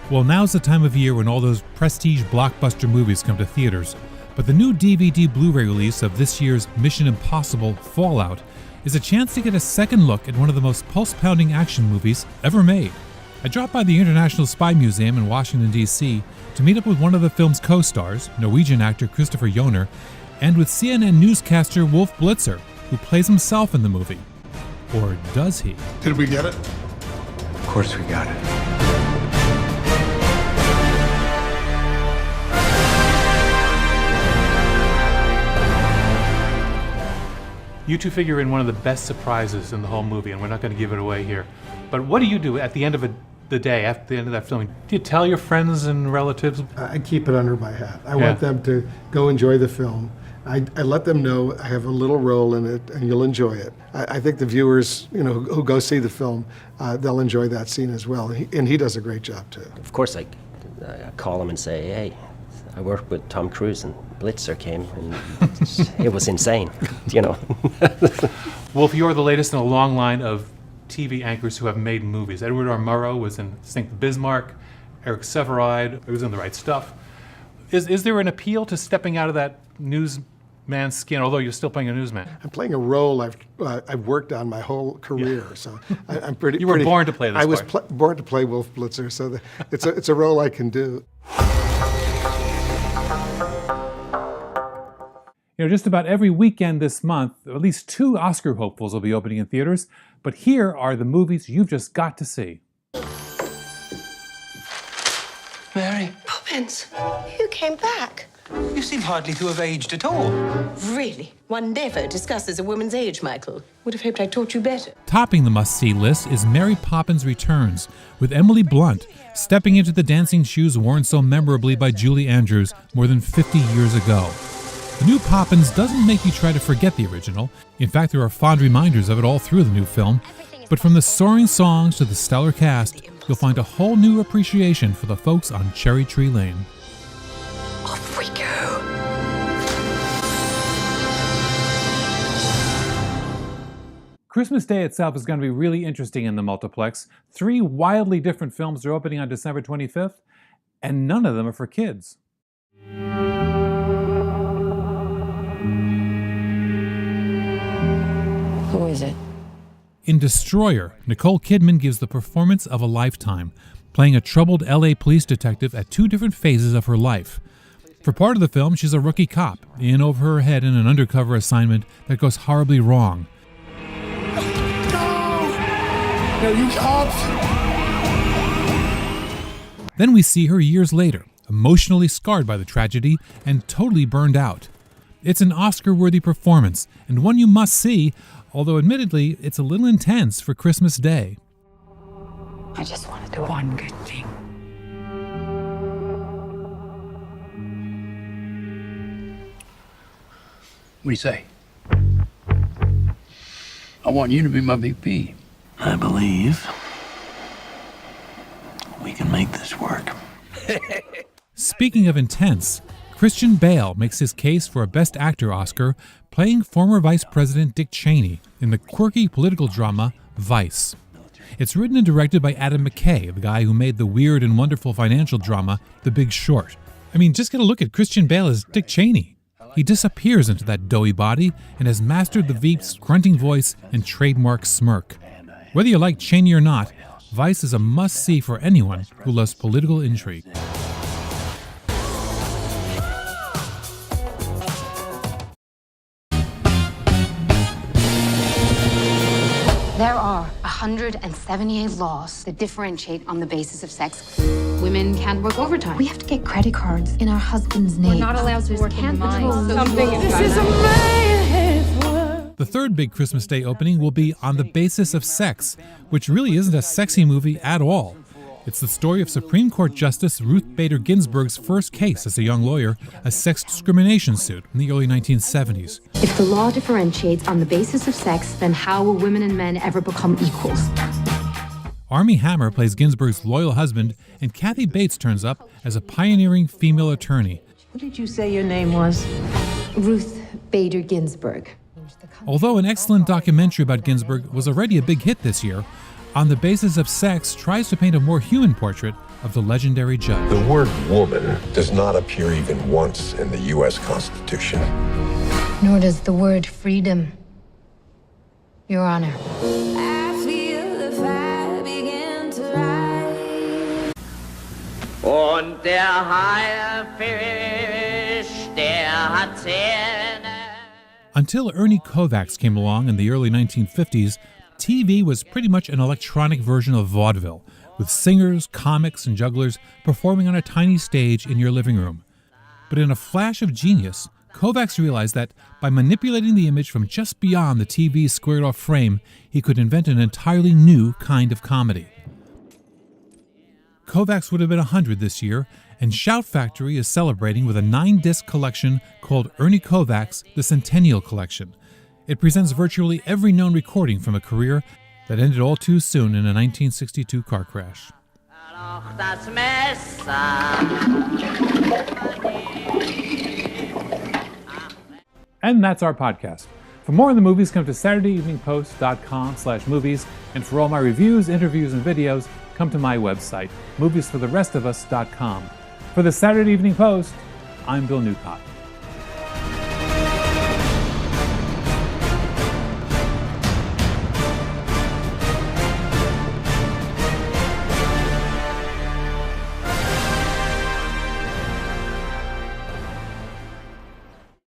Well, now's the time of year when all those prestige blockbuster movies come to theaters, but the new DVD Blu-ray release of this year's Mission Impossible Fallout is a chance to get a second look at one of the most pulse-pounding action movies ever made. I dropped by the International Spy Museum in Washington, D.C. to meet up with one of the film's co-stars, Norwegian actor Christopher Joner, and with CNN newscaster Wolf Blitzer, who plays himself in the movie. Or does he? Did we get it? Of course we got it. You two figure in one of the best surprises in the whole movie, and we're not going to give it away here. But what do you do at the end of the day, after the end of that filming? Do you tell your friends and relatives? I keep it under my hat. I want them to go enjoy the film. I let them know I have a little role in it, and you'll enjoy it. I think the viewers, who go see the film, they'll enjoy that scene as well. And he does a great job too. Of course, I call him and say, "Hey, I worked with Tom Cruise and Blitzer came, and it was insane," Wolf, you're the latest in a long line of TV anchors who have made movies. Edward R. Murrow was in Sink the Bismarck. Eric Sevareid was in The Right Stuff. Is there an appeal to stepping out of that newsman's skin, although you're still playing a newsman? I'm playing a role I've worked on my whole career, so I'm pretty. You were born to play this part. part. I was born to play Wolf Blitzer, so it's a role I can do. Just about every weekend this month, at least 2 Oscar hopefuls will be opening in theaters, but here are the movies you've just got to see. Mary, Poppins, you came back. you seem hardly to have aged at all. Really? One never discusses a woman's age, Michael. Would have hoped I taught you better. Topping the must-see list is Mary Poppins Returns, with Emily Blunt stepping into the dancing shoes worn so memorably by Julie Andrews more than 50 years ago. The new Poppins doesn't make you try to forget the original. In fact, there are fond reminders of it all through the new film. But from the soaring songs to the stellar cast, you'll find a whole new appreciation for the folks on Cherry Tree Lane. Off we go. Christmas Day itself is going to be really interesting in the multiplex. 3 wildly different films are opening on December 25th, and none of them are for kids. Who is it? In Destroyer, Nicole Kidman gives the performance of a lifetime, playing a troubled LA police detective at 2 different phases of her life. For part of the film, she's a rookie cop, in over her head in an undercover assignment that goes horribly wrong. No, you cops! Then we see her years later, emotionally scarred by the tragedy and totally burned out. It's an Oscar-worthy performance, and one you must see, although admittedly, it's a little intense for Christmas Day. I just want to do one good thing. What do you say? I want you to be my VP. I believe we can make this work. Speaking of intense, Christian Bale makes his case for a Best Actor Oscar playing former Vice President Dick Cheney in the quirky political drama Vice. It's written and directed by Adam McKay, the guy who made the weird and wonderful financial drama The Big Short. I mean, just get a look at Christian Bale as Dick Cheney. He disappears into that doughy body and has mastered the Veep's grunting voice and trademark smirk. Whether you like Cheney or not, Vice is a must-see for anyone who loves political intrigue. There are 178 laws that differentiate on the basis of sex. Women can't work overtime. We have to get credit cards in our husband's name. We're not allowed to work in mine. This is amazing. The third big Christmas Day opening will be On the Basis of Sex, which really isn't a sexy movie at all. It's the story of Supreme Court Justice Ruth Bader Ginsburg's first case as a young lawyer, a sex discrimination suit in the early 1970s. If the law differentiates on the basis of sex, then how will women and men ever become equals? Armie Hammer plays Ginsburg's loyal husband, and Kathy Bates turns up as a pioneering female attorney. What did you say your name was? Ruth Bader Ginsburg. Although an excellent documentary about Ginsburg was already a big hit this year, On the Basis of Sex tries to paint a more human portrait of the legendary judge. The word woman does not appear even once in the U.S. Constitution. Nor does the word freedom, Your Honor. I feel the fire begin to rise. Und der Haifisch, der hat Zähne. Until Ernie Kovacs came along in the early 1950s, TV was pretty much an electronic version of vaudeville, with singers, comics, and jugglers performing on a tiny stage in your living room. But in a flash of genius, Kovacs realized that by manipulating the image from just beyond the TV's squared-off frame, he could invent an entirely new kind of comedy. Kovacs would have been 100 this year, and Shout Factory is celebrating with a 9-disc collection called Ernie Kovacs: The Centennial Collection. It presents virtually every known recording from a career that ended all too soon in a 1962 car crash. And that's our podcast. For more on the movies, come to SaturdayEveningPost.com/movies, and for all my reviews, interviews, and videos, come to my website, moviesfortherestofus.com. For the Saturday Evening Post, I'm Bill Newcott.